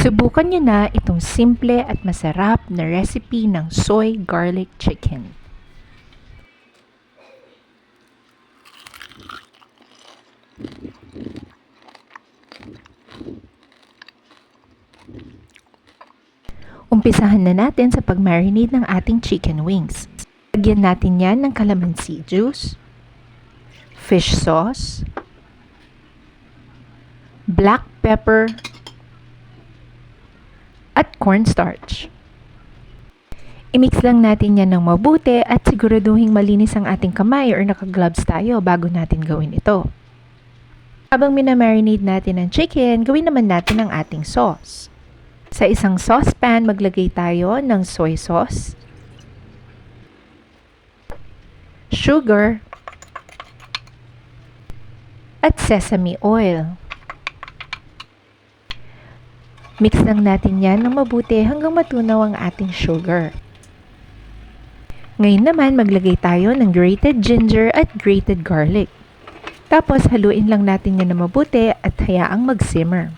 Subukan niyo na itong simple at masarap na recipe ng soy garlic chicken. Umpisahan na natin sa pag-marinate ng ating chicken wings. Lagyan natin yan ng calamansi juice, fish sauce, black pepper, at cornstarch. I-mix lang natin yan ng mabuti at siguraduhin malinis ang ating kamay or naka-gloves tayo bago natin gawin ito. Habang minamarinate natin ang chicken, gawin naman natin ang ating sauce. Sa isang saucepan, maglagay tayo ng soy sauce, sugar, at sesame oil. Mix lang natin yan ng mabuti hanggang matunaw ang ating sugar. Ngayon naman, maglagay tayo ng grated ginger at grated garlic. Tapos, haluin lang natin yan ng mabuti at hayaang mag-simmer.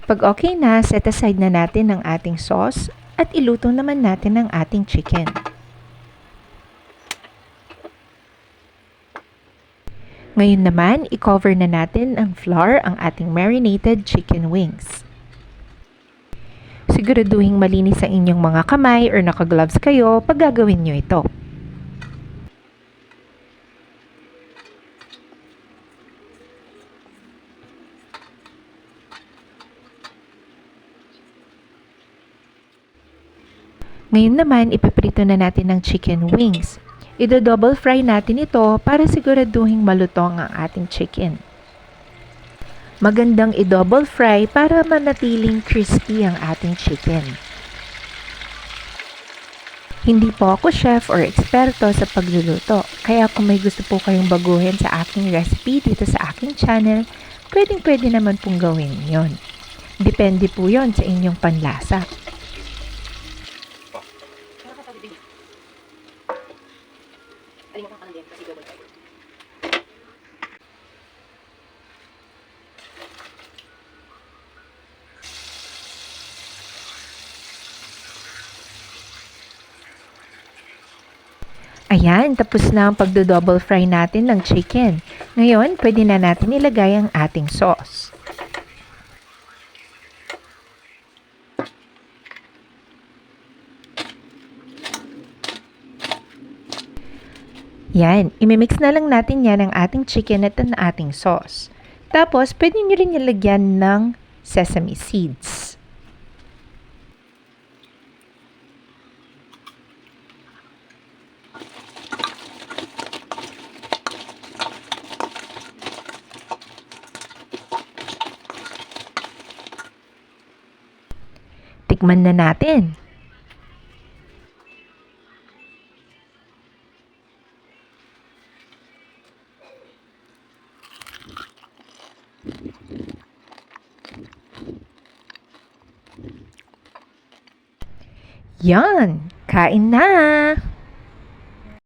Pag okay na, set aside na natin ang ating sauce at iluto naman natin ang ating chicken. Ngayon naman, i-cover na natin ang flour ang ating marinated chicken wings. Siguraduhin malinis ang inyong mga kamay or naka-gloves kayo pag gagawin nyo ito. Ngayon naman, ipiprito na natin ang chicken wings. I-double fry natin ito para siguraduhin malutong ang ating chicken. Magandang i-double fry para manatiling crispy ang ating chicken. Hindi po ako chef or eksperto sa pagluluto, kaya kung may gusto po kayong baguhin sa aking recipe dito sa aking channel, pwedeng-pwede naman pong gawin yon. Depende po yon sa inyong panlasa. Ayan, tapos na ang pagdo-double fry natin ng chicken. Ngayon, pwede na natin ilagay ang ating sauce. Yan, imimix na lang natin yan ang ating chicken at ang ating sauce. Tapos, pwede nyo rin nilagyan ng sesame seeds. Tikman na natin. Yan! Kain na!